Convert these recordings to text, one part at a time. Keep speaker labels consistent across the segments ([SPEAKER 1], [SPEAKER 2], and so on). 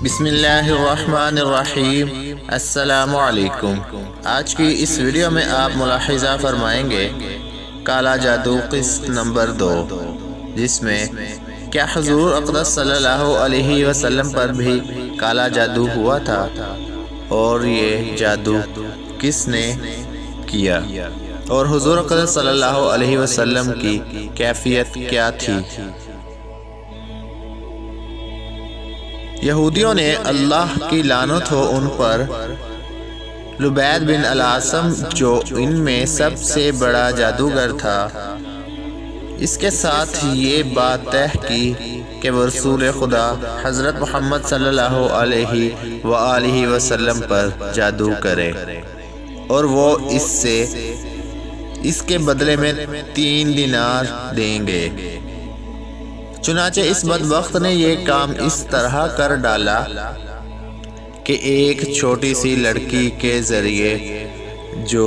[SPEAKER 1] بسم اللہ الرحمن الرحیم۔ السلام علیکم۔ آج کی اس ویڈیو میں آپ ملاحظہ فرمائیں گے کالا جادو قسط نمبر 2، جس میں کیا حضور اقدس صلی اللہ علیہ وسلم پر بھی کالا جادو ہوا تھا اور یہ جادو کس نے کیا، اور حضور اقدس صلی اللہ علیہ وسلم کی کیفیت کیا تھی۔ یہودیوں نے اللہ کی لعنت ہو ان پر لبید بن العاصم، جو ان میں سب سے بڑا جادوگر تھا، اس کے ساتھ یہ بات طے کی کہ وہ رسول خدا حضرت محمد صلی اللہ علیہ وآلہ وسلم پر جادو کرے، اور وہ اس کے بدلے میں 3 دینار دیں گے۔ چنانچہ اس بدبخت نے یہ کام اس طرح کر ڈالا کہ ایک چھوٹی سی لڑکی کے ذریعے، جو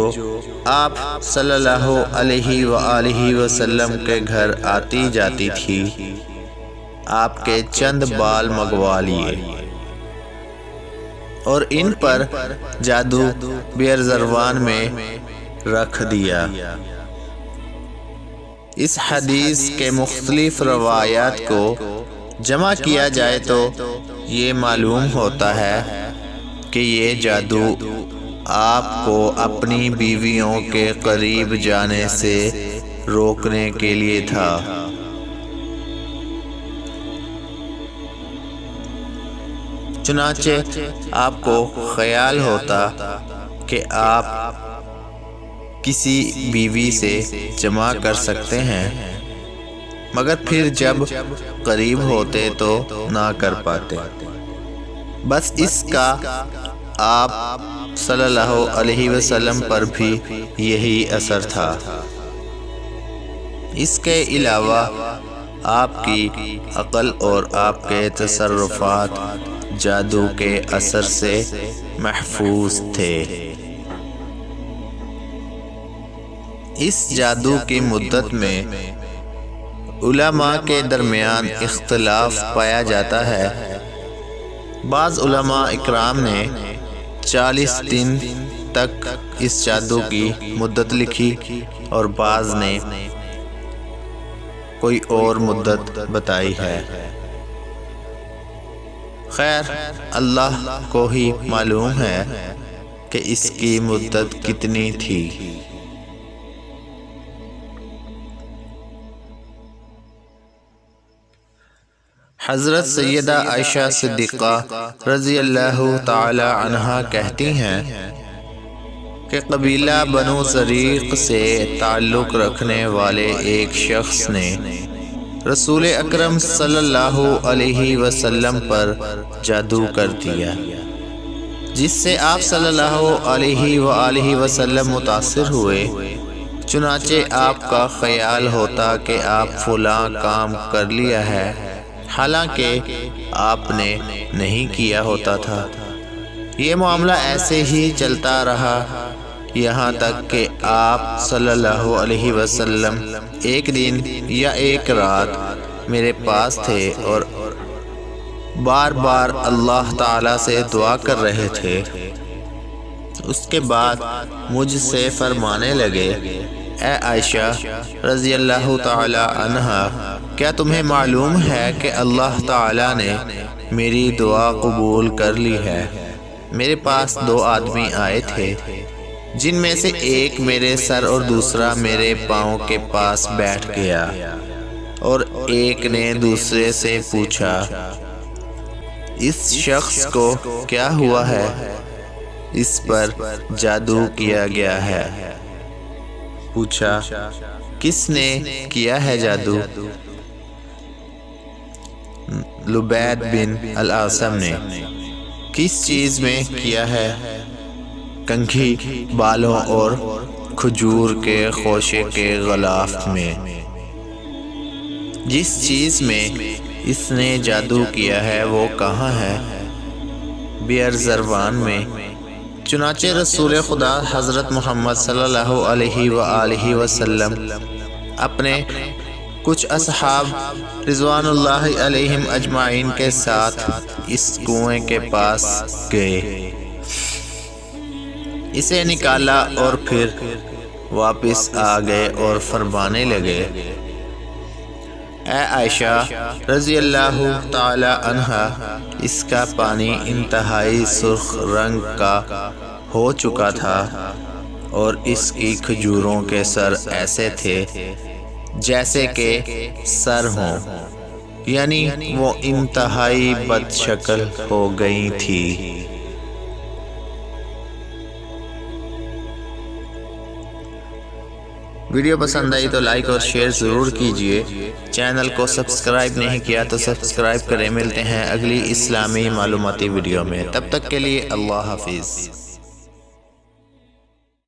[SPEAKER 1] آپ صلی اللہ علیہ وآلہ وسلم کے گھر آتی جاتی تھی، آپ کے چند بال منگوا لیے اور ان پر جادو بئر زروان میں رکھ دیا۔ اس حدیث کے مختلف روایات کو جمع کیا جائے تو یہ معلوم ہوتا ہے کہ یہ جادو آپ کو اپنی بیویوں کے قریب جانے سے روکنے کے لیے تھا۔ چنانچہ آپ کو خیال ہوتا کہ آپ کسی بیوی سے جمع کر سکتے ہیں، مگر پھر جب قریب ہوتے تو نہ کر پاتے۔ بس اس کا آپ صلی اللہ علیہ وسلم پر بھی یہی اثر تھا۔ اس کے علاوہ آپ کی عقل اور آپ کے تصرفات جادو کے اثر سے محفوظ تھے۔ اس جادو کی مدت میں علماء کے درمیان اختلاف پایا جاتا ہے۔ بعض علماء اکرام نے 40 دن تک اس جادو کی مدت لکھی اور بعض نے کوئی اور مدت بتائی ہے۔ خیر، اللہ کو ہی معلوم ہے کہ اس کی مدت کتنی تھی۔ حضرت سیدہ عائشہ صدیقہ رضی اللہ تعالی عنہا کہتی ہیں کہ قبیلہ بنو زریق سے تعلق رکھنے والے ایک شخص نے رسول اکرم صلی اللہ علیہ وسلم پر جادو کر دیا، جس سے آپ صلی اللہ علیہ وآلہ وسلم متاثر ہوئے۔ چنانچہ آپ کا خیال ہوتا کہ آپ فلاں کام کر لیا ہے، حالانکہ آپ نے نہیں کیا ہوتا تھا۔ یہ معاملہ ایسے ہی چلتا رہا یہاں تک کہ آپ صلی اللہ علیہ وسلم ایک دن یا ایک رات میرے پاس تھے اور بار بار اللہ تعالیٰ سے دعا کر رہے تھے۔ اس کے بعد مجھ سے فرمانے لگے، اے عائشہ رضی اللہ تعالی عنہا، کیا تمہیں معلوم ہے کہ اللہ تعالیٰ نے میری دعا قبول کر لی ہے؟ میرے پاس 2 آدمی آئے تھے، جن میں سے ایک میرے سر اور دوسرا میرے پاؤں کے پاس بیٹھ گیا، اور ایک نے دوسرے سے پوچھا، اس شخص کو کیا ہوا ہے؟ اس پر جادو کیا گیا ہے۔ پوچھا، کس نے کیا ہے جادو؟ لبید بن العاصم نے۔ کس چیز میں کیا ہے؟ کنگھی، بالوں اور کھجور کے خوشے کے غلاف میں۔ جس چیز میں اس نے جادو کیا ہے وہ کہاں ہے؟ بئر زروان میں۔ چنانچہ رسول خدا حضرت محمد صلی اللہ علیہ وآلہ وسلم اپنے کچھ اصحاب رضوان اللہ علیہم اجمعین کے ساتھ اس کنویں کے پاس گئے، اسے نکالا اور پھر واپس آ گئے اور فرمانے لگے، اے عائشہ رضی اللہ تعالی عنہا، اس کا پانی انتہائی سرخ رنگ کا ہو چکا تھا اور اس کی کھجوروں کے سر ایسے تھے جیسے کہ سر ہوں، یعنی وہ انتہائی بد شکل ہو گئی تھی۔ ویڈیو پسند آئی تو لائک اور شیئر ضرور کیجئے، چینل کو سبسکرائب نہیں کیا تو سبسکرائب کریں۔ ملتے ہیں اگلی اسلامی معلوماتی ویڈیو میں، تب تک کے لیے اللہ حافظ۔